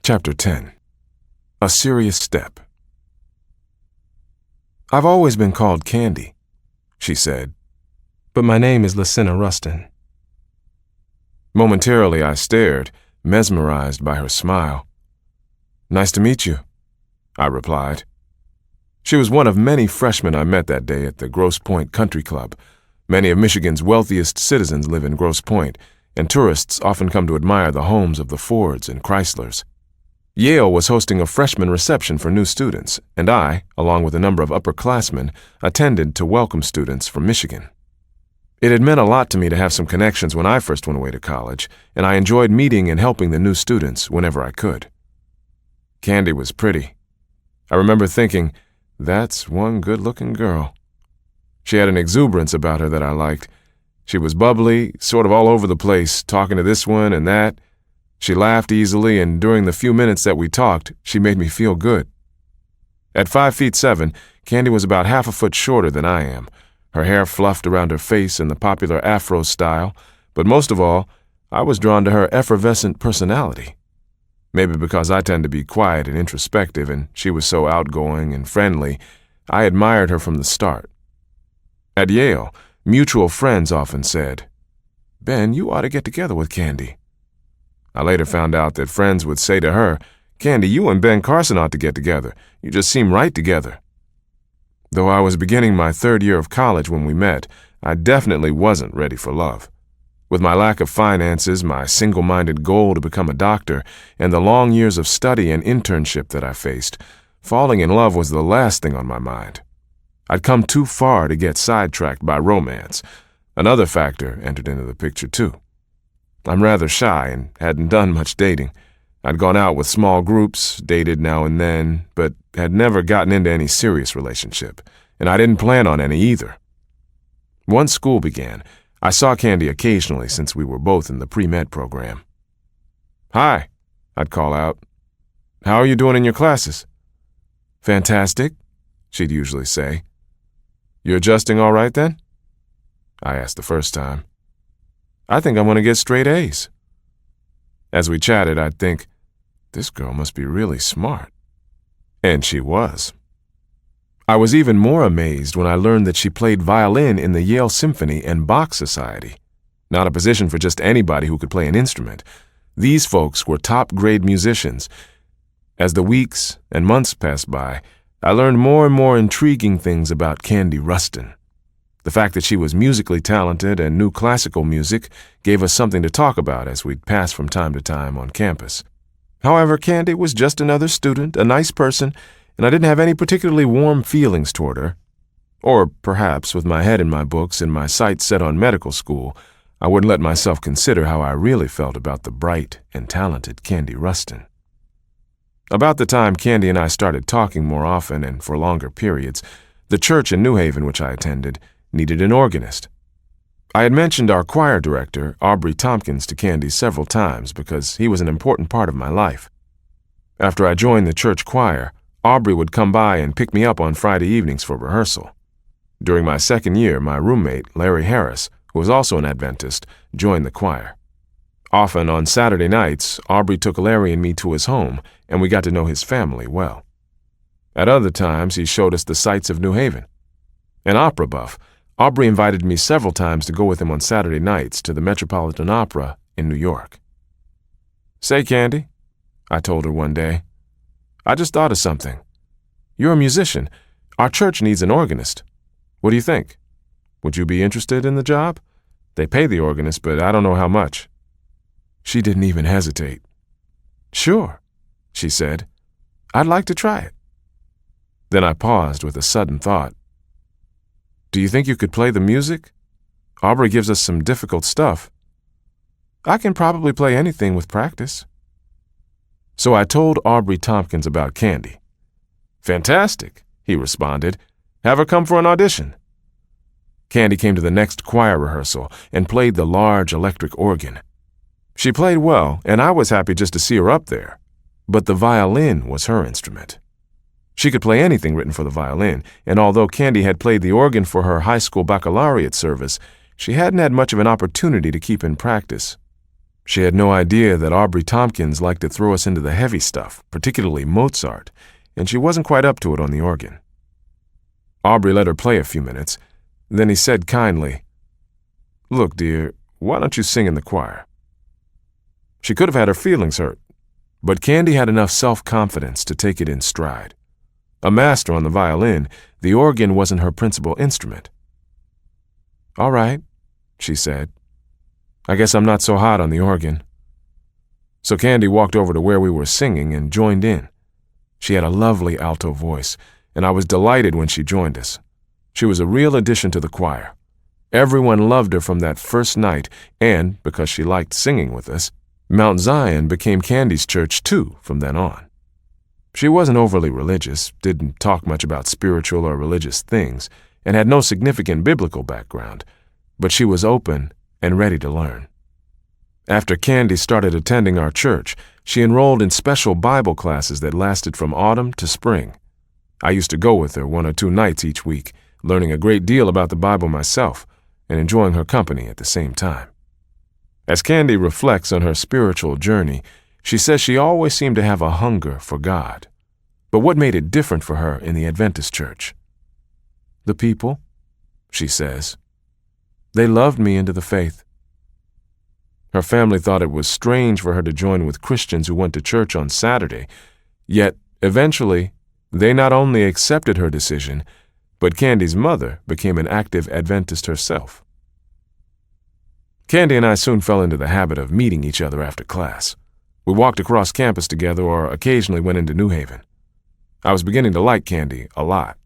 Chapter 10. A Serious Step. "I've always been called Candy," she said, "but my name is Lacena Rustin." Momentarily I stared, mesmerized by her smile. "Nice to meet you," I replied. She was one of many freshmen I met that day at the Grosse Pointe Country Club. Many of Michigan's wealthiest citizens live in Grosse Pointe, and tourists often come to admire the homes of the Fords and Chryslers. Yale was hosting a freshman reception for new students, and I, along with a number of upperclassmen, attended to welcome students from Michigan. It had meant a lot to me to have some connections when I first went away to college, and I enjoyed meeting and helping the new students whenever I could. Candy was pretty. I remember thinking, that's one good-looking girl. She had an exuberance about her that I liked. She was bubbly, sort of all over the place, talking to this one and that. She laughed easily, and during the few minutes that we talked, she made me feel good. At 5'7", Candy was about half a foot shorter than I am, her hair fluffed around her face in the popular afro style, but most of all, I was drawn to her effervescent personality. Maybe because I tend to be quiet and introspective, and she was so outgoing and friendly, I admired her from the start. At Yale, mutual friends often said, "Ben, you ought to get together with Candy." I later found out that friends would say to her, "Candy, you and Ben Carson ought to get together. You just seem right together." Though I was beginning my third year of college when we met, I definitely wasn't ready for love. With my lack of finances, my single-minded goal to become a doctor, and the long years of study and internship that I faced, falling in love was the last thing on my mind. I'd come too far to get sidetracked by romance. Another factor entered into the picture, too. I'm rather shy and hadn't done much dating. I'd gone out with small groups, dated now and then, but had never gotten into any serious relationship, and I didn't plan on any either. Once school began, I saw Candy occasionally since we were both in the pre-med program. "Hi," I'd call out. "How are you doing in your classes?" "Fantastic," she'd usually say. "You adjusting all right then?" I asked the first time. "I think I'm going to get straight A's." As we chatted, I'd think, this girl must be really smart. And she was. I was even more amazed when I learned that she played violin in the Yale Symphony and Bach Society. Not a position for just anybody who could play an instrument. These folks were top-grade musicians. As the weeks and months passed by, I learned more and more intriguing things about Candy Rustin. The fact that she was musically talented and knew classical music gave us something to talk about as we'd pass from time to time on campus. However, Candy was just another student, a nice person, and I didn't have any particularly warm feelings toward her. Or perhaps, with my head in my books and my sights set on medical school, I wouldn't let myself consider how I really felt about the bright and talented Candy Rustin. About the time Candy and I started talking more often and for longer periods, the church in New Haven which I attended needed an organist. I had mentioned our choir director, Aubrey Tompkins, to Candy several times because he was an important part of my life. After I joined the church choir, Aubrey would come by and pick me up on Friday evenings for rehearsal. During my second year, my roommate, Larry Harris, who was also an Adventist, joined the choir. Often on Saturday nights, Aubrey took Larry and me to his home, and we got to know his family well. At other times, he showed us the sights of New Haven. An opera buff, Aubrey invited me several times to go with him on Saturday nights to the Metropolitan Opera in New York. "Say, Candy," I told her one day, "I just thought of something. You're a musician. Our church needs an organist. What do you think? Would you be interested in the job? They pay the organist, but I don't know how much." She didn't even hesitate. "Sure," she said. "I'd like to try it." Then I paused with a sudden thought. "Do you think you could play the music? Aubrey gives us some difficult stuff." "I can probably play anything with practice." So I told Aubrey Tompkins about Candy. "Fantastic," he responded. "Have her come for an audition." Candy came to the next choir rehearsal and played the large electric organ. She played well, and I was happy just to see her up there. But the violin was her instrument. She could play anything written for the violin, and although Candy had played the organ for her high school baccalaureate service, she hadn't had much of an opportunity to keep in practice. She had no idea that Aubrey Tompkins liked to throw us into the heavy stuff, particularly Mozart, and she wasn't quite up to it on the organ. Aubrey let her play a few minutes. Then he said kindly, "Look, dear, why don't you sing in the choir?" She could have had her feelings hurt, but Candy had enough self-confidence to take it in stride. A master on the violin, the organ wasn't her principal instrument. "All right," she said. "I guess I'm not so hot on the organ." So Candy walked over to where we were singing and joined in. She had a lovely alto voice, and I was delighted when she joined us. She was a real addition to the choir. Everyone loved her from that first night, and, because she liked singing with us, Mount Zion became Candy's church too from then on. She wasn't overly religious, didn't talk much about spiritual or religious things, and had no significant biblical background, but she was open and ready to learn. After Candy started attending our church, she enrolled in special Bible classes that lasted from autumn to spring. I used to go with her 1 or 2 nights each week, learning a great deal about the Bible myself and enjoying her company at the same time. As Candy reflects on her spiritual journey, she says she always seemed to have a hunger for God. But what made it different for her in the Adventist church? "The people," she says. "They loved me into the faith." Her family thought it was strange for her to join with Christians who went to church on Saturday, yet eventually they not only accepted her decision, but Candy's mother became an active Adventist herself. Candy and I soon fell into the habit of meeting each other after class. We walked across campus together or occasionally went into New Haven. I was beginning to like Candy a lot.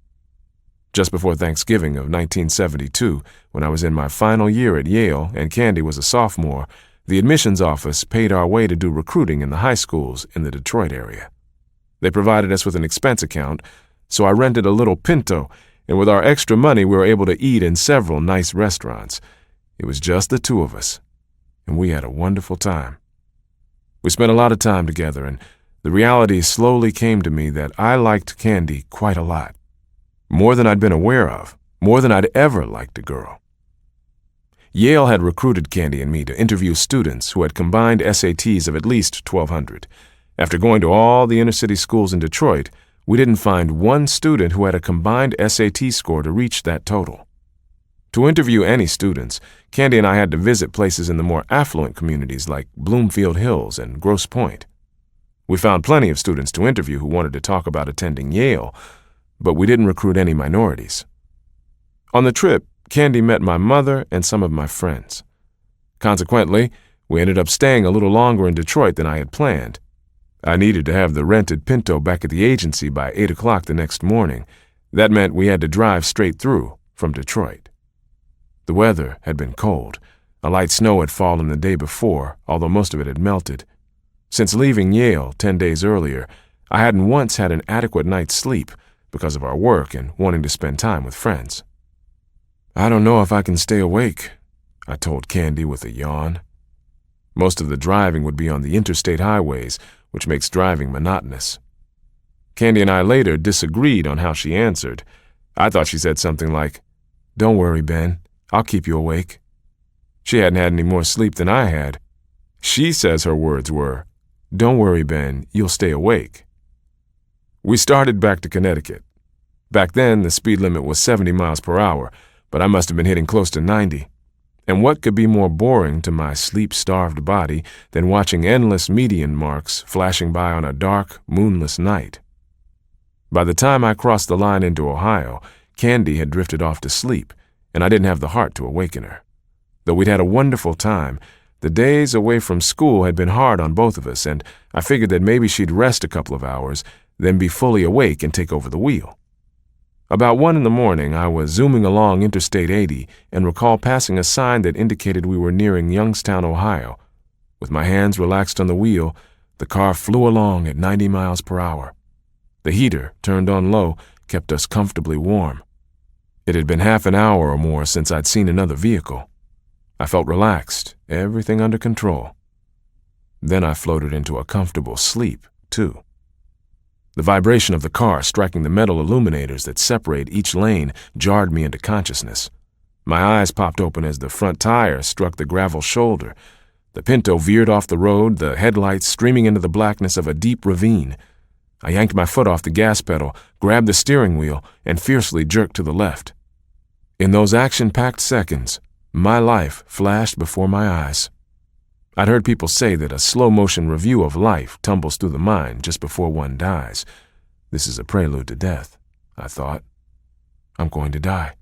Just before Thanksgiving of 1972, when I was in my final year at Yale and Candy was a sophomore, the admissions office paid our way to do recruiting in the high schools in the Detroit area. They provided us with an expense account, so I rented a little Pinto, and with our extra money we were able to eat in several nice restaurants. It was just the 2 of us, and we had a wonderful time. We spent a lot of time together, and the reality slowly came to me that I liked Candy quite a lot. More than I'd been aware of, more than I'd ever liked a girl. Yale had recruited Candy and me to interview students who had combined SATs of at least 1,200. After going to all the inner-city schools in Detroit, we didn't find one student who had a combined SAT score to reach that total. To interview any students, Candy and I had to visit places in the more affluent communities like Bloomfield Hills and Grosse Pointe. We found plenty of students to interview who wanted to talk about attending Yale, but we didn't recruit any minorities. On the trip, Candy met my mother and some of my friends. Consequently, we ended up staying a little longer in Detroit than I had planned. I needed to have the rented Pinto back at the agency by 8 o'clock the next morning. That meant we had to drive straight through from Detroit. The weather had been cold. A light snow had fallen the day before, although most of it had melted. Since leaving Yale 10 days earlier, I hadn't once had an adequate night's sleep because of our work and wanting to spend time with friends. "I don't know if I can stay awake," I told Candy with a yawn. Most of the driving would be on the interstate highways, which makes driving monotonous. Candy and I later disagreed on how she answered. I thought she said something like, "Don't worry, Ben, I'll keep you awake." She hadn't had any more sleep than I had. She says her words were, "Don't worry, Ben, you'll stay awake." We started back to Connecticut. Back then, the speed limit was 70 miles per hour, but I must have been hitting close to 90. And what could be more boring to my sleep-starved body than watching endless median marks flashing by on a dark, moonless night? By the time I crossed the line into Ohio, Candy had drifted off to sleep, and I didn't have the heart to awaken her. Though we'd had a wonderful time, the days away from school had been hard on both of us, and I figured that maybe she'd rest a couple of hours, then be fully awake and take over the wheel. About 1 in the morning, I was zooming along Interstate 80 and recall passing a sign that indicated we were nearing Youngstown, Ohio. With my hands relaxed on the wheel, the car flew along at 90 miles per hour. The heater, turned on low, kept us comfortably warm. It had been half an hour or more since I'd seen another vehicle. I felt relaxed, everything under control. Then I floated into a comfortable sleep, too. The vibration of the car striking the metal illuminators that separate each lane jarred me into consciousness. My eyes popped open as the front tire struck the gravel shoulder. The Pinto veered off the road, the headlights streaming into the blackness of a deep ravine. I yanked my foot off the gas pedal, grabbed the steering wheel, and fiercely jerked to the left. In those action-packed seconds, my life flashed before my eyes. I'd heard people say that a slow-motion review of life tumbles through the mind just before one dies. This is a prelude to death, I thought. I'm going to die.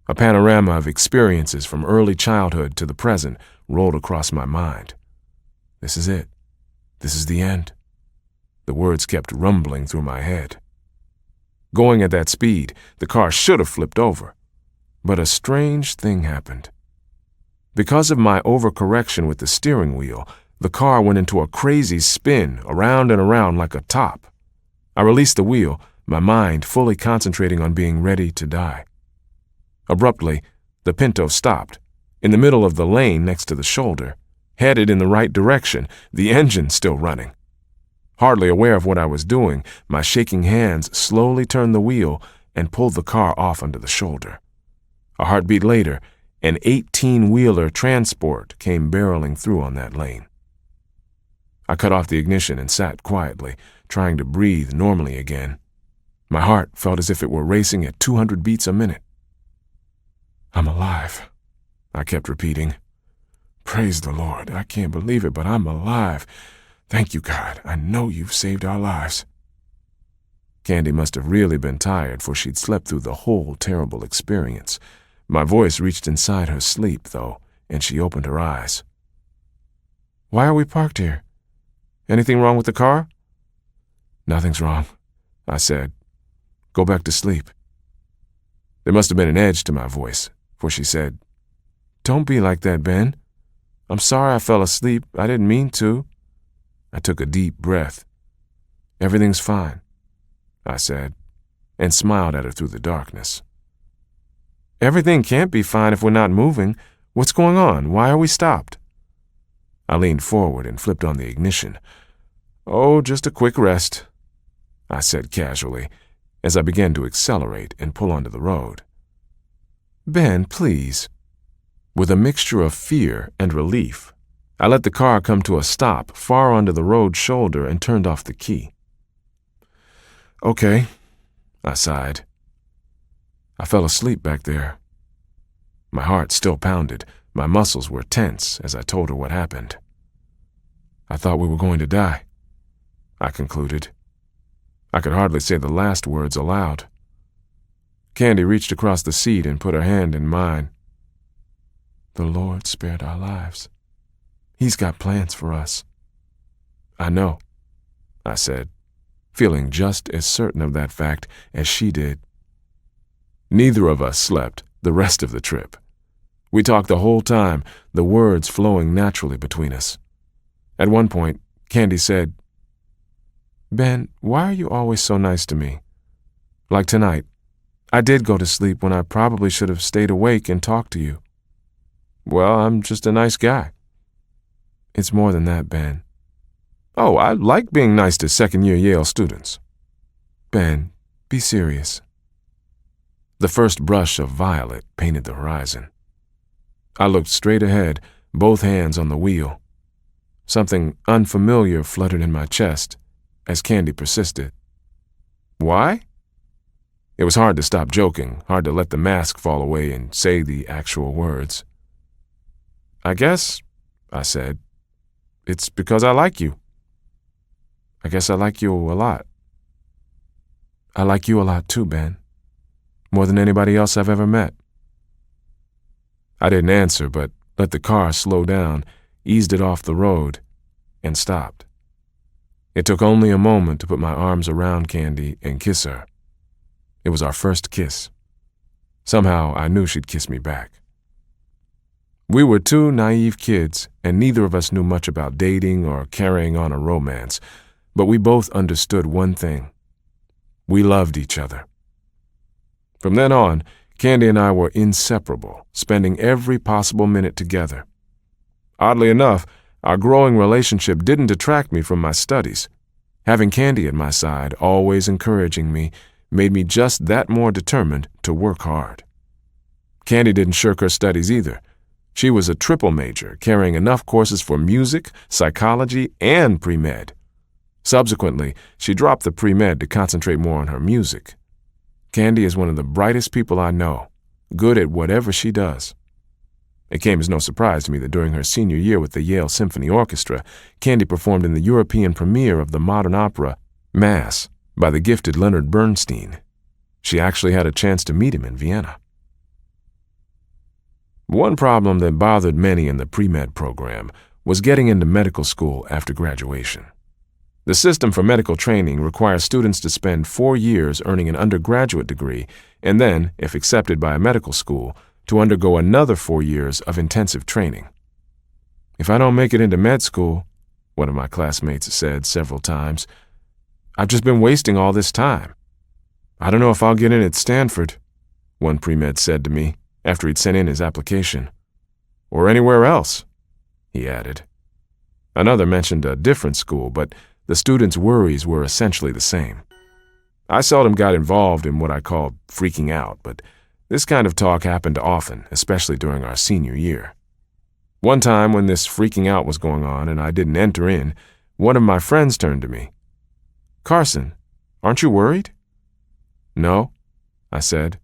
A panorama of experiences from early childhood to the present rolled across my mind. This is it. This is the end. The words kept rumbling through my head. Going at that speed, the car should have flipped over. But a strange thing happened. Because of my overcorrection with the steering wheel, the car went into a crazy spin around and around like a top. I released the wheel, my mind fully concentrating on being ready to die. Abruptly, the Pinto stopped, in the middle of the lane next to the shoulder, headed in the right direction, the engine still running. Hardly aware of what I was doing, my shaking hands slowly turned the wheel and pulled the car off onto the shoulder. A heartbeat later, an 18-wheeler transport came barreling through on that lane. I cut off the ignition and sat quietly, trying to breathe normally again. My heart felt as if it were racing at 200 beats a minute. I'm alive, I kept repeating. Praise the Lord. I can't believe it, but I'm alive. Thank you, God. I know you've saved our lives. Candy must have really been tired, for she'd slept through the whole terrible experience. My voice reached inside her sleep, though, and she opened her eyes. Why are we parked here? Anything wrong with the car? Nothing's wrong, I said. Go back to sleep. There must have been an edge to my voice, for she said, Don't be like that, Ben. I'm sorry I fell asleep. I didn't mean to. I took a deep breath. Everything's fine, I said, and smiled at her through the darkness. Everything can't be fine if we're not moving. What's going on? Why are we stopped? I leaned forward and flipped on the ignition. Oh, just a quick rest, I said casually, as I began to accelerate and pull onto the road. Ben, please. With a mixture of fear and relief, I let the car come to a stop far onto the road shoulder and turned off the key. Okay, I sighed. I fell asleep back there. My heart still pounded. My muscles were tense as I told her what happened. I thought we were going to die, I concluded. I could hardly say the last words aloud. Candy reached across the seat and put her hand in mine. The Lord spared our lives. He's got plans for us. I know, I said, feeling just as certain of that fact as she did. Neither of us slept the rest of the trip. We talked the whole time, the words flowing naturally between us. At one point, Candy said, Ben, why are you always so nice to me? Like tonight, I did go to sleep when I probably should have stayed awake and talked to you. Well, I'm just a nice guy. It's more than that, Ben. Oh, I like being nice to second-year Yale students. Ben, be serious. The first brush of violet painted the horizon. I looked straight ahead, both hands on the wheel. Something unfamiliar fluttered in my chest as Candy persisted. Why? It was hard to stop joking, hard to let the mask fall away and say the actual words. I guess, I said, it's because I like you. I guess I like you a lot. I like you a lot too, Ben. More than anybody else I've ever met. I didn't answer, but let the car slow down, eased it off the road, and stopped. It took only a moment to put my arms around Candy and kiss her. It was our first kiss. Somehow I knew she'd kiss me back. We were two naive kids, and neither of us knew much about dating or carrying on a romance, but we both understood one thing. We loved each other. From then on, Candy and I were inseparable, spending every possible minute together. Oddly enough, our growing relationship didn't detract me from my studies. Having Candy at my side, always encouraging me, made me just that more determined to work hard. Candy didn't shirk her studies either. She was a triple major, carrying enough courses for music, psychology, and pre-med. Subsequently, she dropped the pre-med to concentrate more on her music. Candy is one of the brightest people I know, good at whatever she does. It came as no surprise to me that during her senior year with the Yale Symphony Orchestra, Candy performed in the European premiere of the modern opera Mass by the gifted Leonard Bernstein. She actually had a chance to meet him in Vienna. One problem that bothered many in the pre-med program was getting into medical school after graduation. The system for medical training requires students to spend 4 years earning an undergraduate degree and then, if accepted by a medical school, to undergo another 4 years of intensive training. "If I don't make it into med school," one of my classmates said several times, "I've just been wasting all this time. I don't know if I'll get in at Stanford," one pre-med said to me after he'd sent in his application. "Or anywhere else," he added. Another mentioned a different school, but the students' worries were essentially the same. I seldom got involved in what I called freaking out, but this kind of talk happened often, especially during our senior year. One time when this freaking out was going on and I didn't enter in, one of my friends turned to me. "Carson, aren't you worried?" "No," I said.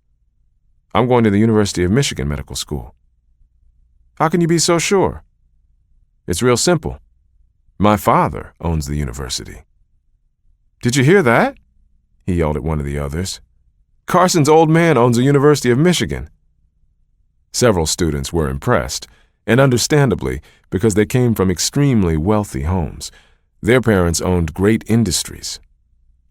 "I'm going to the University of Michigan Medical School." "How can you be so sure?" "It's real simple. My father owns the university." "Did you hear that?" he yelled at one of the others. "Carson's old man owns the University of Michigan." Several students were impressed, and understandably, because they came from extremely wealthy homes. Their parents owned great industries.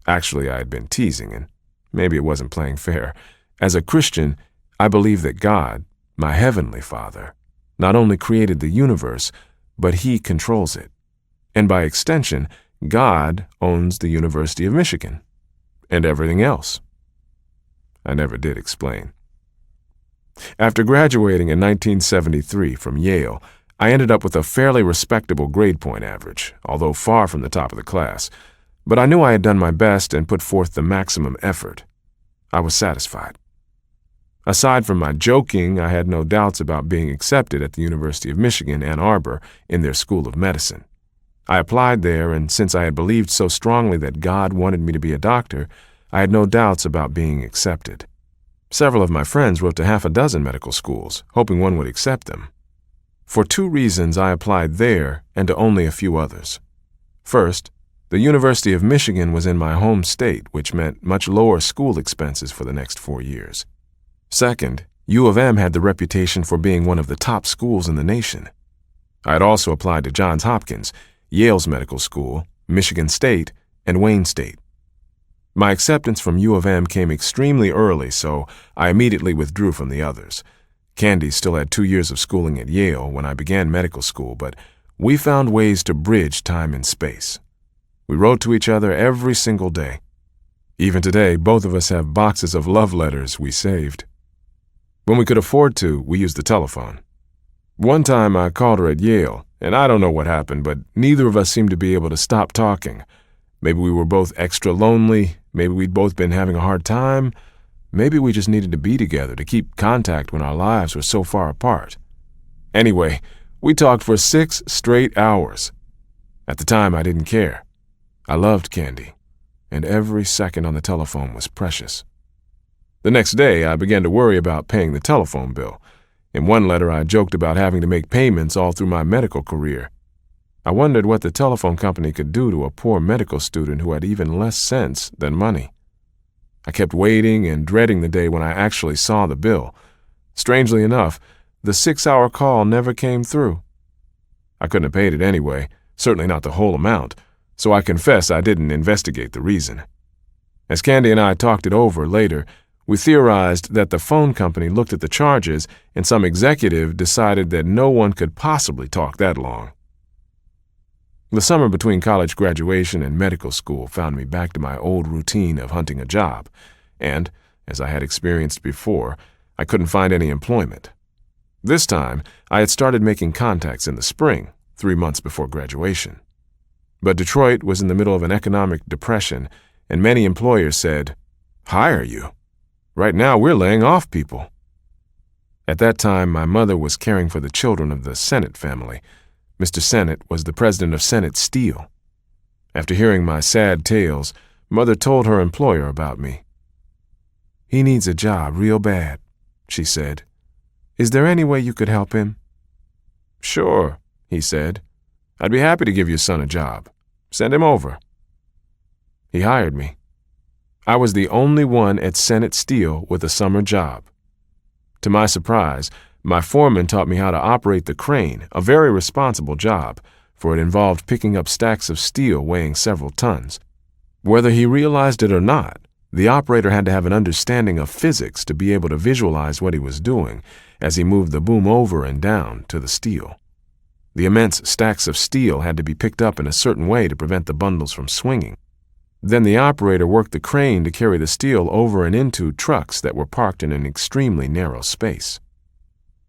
Actually, I had been teasing, and maybe it wasn't playing fair. As a Christian, I believe that God, my heavenly Father, not only created the universe, but He controls it. And by extension, God owns the University of Michigan and everything else. I never did explain. After graduating in 1973 from Yale, I ended up with a fairly respectable grade point average, although far from the top of the class. But I knew I had done my best and put forth the maximum effort. I was satisfied. Aside from my joking, I had no doubts about being accepted at the University of Michigan, Ann Arbor, in their School of Medicine. I applied there, and since I had believed so strongly that God wanted me to be a doctor, I had no doubts about being accepted. Several of my friends wrote to half a dozen medical schools, hoping one would accept them. For 2 reasons, I applied there and to only a few others. First, the University of Michigan was in my home state, which meant much lower school expenses for the next 4 years. Second, U of M had the reputation for being one of the top schools in the nation. I had also applied to Johns Hopkins, Yale's medical school, Michigan State, and Wayne State. My acceptance from U of M came extremely early, so I immediately withdrew from the others. Candy still had 2 years of schooling at Yale when I began medical school, but we found ways to bridge time and space. We wrote to each other every single day. Even today, both of us have boxes of love letters we saved. When we could afford to, we used the telephone. One time I called her at Yale, and I don't know what happened, but neither of us seemed to be able to stop talking. Maybe we were both extra lonely, maybe we'd both been having a hard time, maybe we just needed to be together to keep contact when our lives were so far apart. Anyway, we talked for 6 straight hours. At the time, I didn't care. I loved Candy, and every second on the telephone was precious. The next day, I began to worry about paying the telephone bill. In one letter, I joked about having to make payments all through my medical career. I wondered what the telephone company could do to a poor medical student who had even less sense than money. I kept waiting and dreading the day when I actually saw the bill. Strangely enough, the 6-hour call never came through. I couldn't have paid it anyway, certainly not the whole amount, so I confess I didn't investigate the reason. As Candy and I talked it over later, we theorized that the phone company looked at the charges and some executive decided that no one could possibly talk that long. The summer between college graduation and medical school found me back to my old routine of hunting a job, and, as I had experienced before, I couldn't find any employment. This time, I had started making contacts in the spring, 3 months before graduation. But Detroit was in the middle of an economic depression, and many employers said, "Hire you. Right now, we're laying off people." At that time, my mother was caring for the children of the Sennett family. Mr. Sennett was the president of Sennett Steel. After hearing my sad tales, Mother told her employer about me. "He needs a job real bad," she said. "Is there any way you could help him?" "Sure," he said. "I'd be happy to give your son a job. Send him over." He hired me. I was the only one at Sennett Steel with a summer job. To my surprise, my foreman taught me how to operate the crane, a very responsible job, for it involved picking up stacks of steel weighing several tons. Whether he realized it or not, the operator had to have an understanding of physics to be able to visualize what he was doing as he moved the boom over and down to the steel. The immense stacks of steel had to be picked up in a certain way to prevent the bundles from swinging. Then the operator worked the crane to carry the steel over and into trucks that were parked in an extremely narrow space.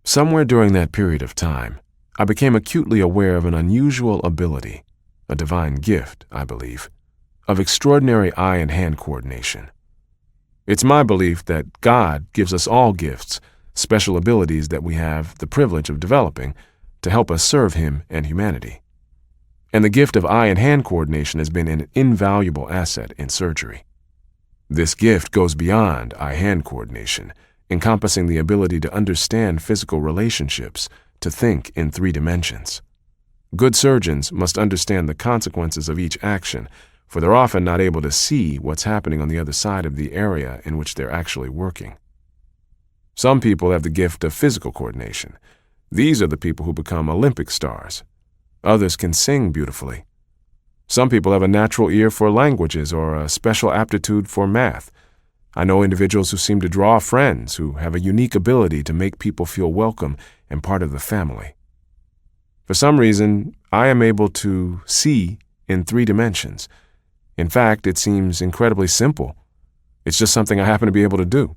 Somewhere during that period of time, I became acutely aware of an unusual ability, a divine gift, I believe, of extraordinary eye and hand coordination. It's my belief that God gives us all gifts, special abilities that we have the privilege of developing to help us serve Him and humanity. And the gift of eye and hand coordination has been an invaluable asset in surgery. This gift goes beyond eye-hand coordination, encompassing the ability to understand physical relationships, to think in 3 dimensions. Good surgeons must understand the consequences of each action, for they're often not able to see what's happening on the other side of the area in which they're actually working. Some people have the gift of physical coordination. These are the people who become Olympic stars. Others can sing beautifully. Some people have a natural ear for languages or a special aptitude for math. I know individuals who seem to draw friends, who have a unique ability to make people feel welcome and part of the family. For some reason, I am able to see in 3 dimensions. In fact, it seems incredibly simple. It's just something I happen to be able to do.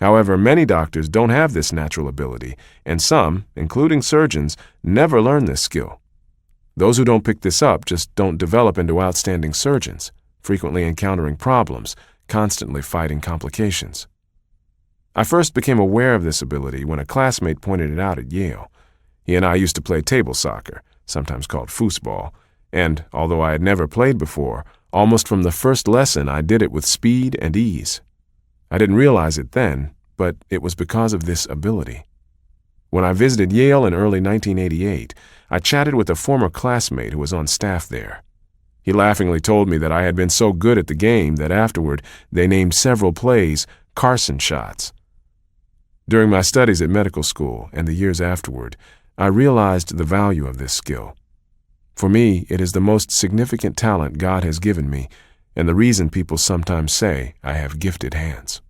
However, many doctors don't have this natural ability, and some, including surgeons, never learn this skill. Those who don't pick this up just don't develop into outstanding surgeons, frequently encountering problems, constantly fighting complications. I first became aware of this ability when a classmate pointed it out at Yale. He and I used to play table soccer, sometimes called foosball, and, although I had never played before, almost from the first lesson I did it with speed and ease. I didn't realize it then, but it was because of this ability. When I visited Yale in early 1988, I chatted with a former classmate who was on staff there. He laughingly told me that I had been so good at the game that afterward they named several plays Carson shots. During my studies at medical school and the years afterward, I realized the value of this skill. For me, it is the most significant talent God has given me, and the reason people sometimes say I have gifted hands.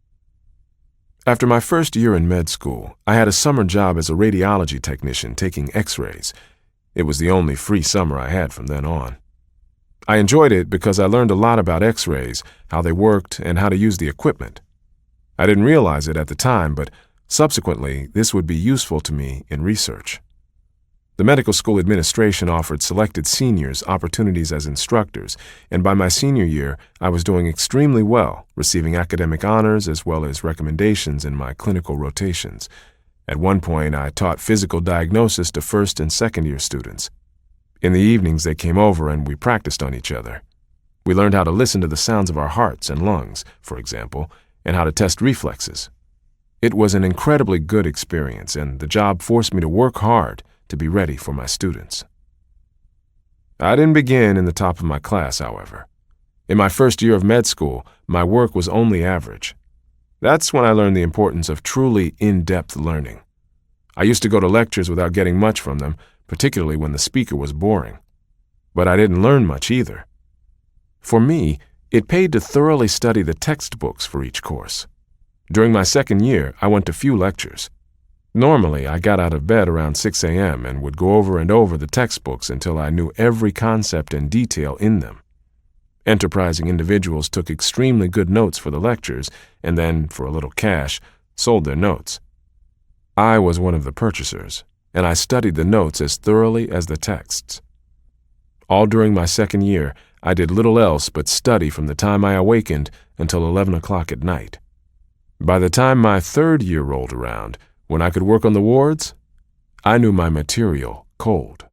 After my first year in med school, I had a summer job as a radiology technician taking x-rays. It was the only free summer I had from then on. I enjoyed it because I learned a lot about x-rays, how they worked, and how to use the equipment. I didn't realize it at the time, but subsequently, this would be useful to me in research. The medical school administration offered selected seniors opportunities as instructors, and by my senior year, I was doing extremely well, receiving academic honors as well as recommendations in my clinical rotations. At one point, I taught physical diagnosis to first and second year students. In the evenings, they came over and we practiced on each other. We learned how to listen to the sounds of our hearts and lungs, for example, and how to test reflexes. It was an incredibly good experience, and the job forced me to work hard to be ready for my students. I didn't begin in the top of my class, however. In my first year of med school, my work was only average. That's when I learned the importance of truly in-depth learning. I used to go to lectures without getting much from them, particularly when the speaker was boring. But I didn't learn much either. For me, it paid to thoroughly study the textbooks for each course. During my second year, I went to few lectures. Normally, I got out of bed around 6 a.m. and would go over and over the textbooks until I knew every concept and detail in them. Enterprising individuals took extremely good notes for the lectures and then, for a little cash, sold their notes. I was one of the purchasers, and I studied the notes as thoroughly as the texts. All during my second year, I did little else but study from the time I awakened until 11 o'clock at night. By the time my third year rolled around, When I could work on the wards, I knew my material cold.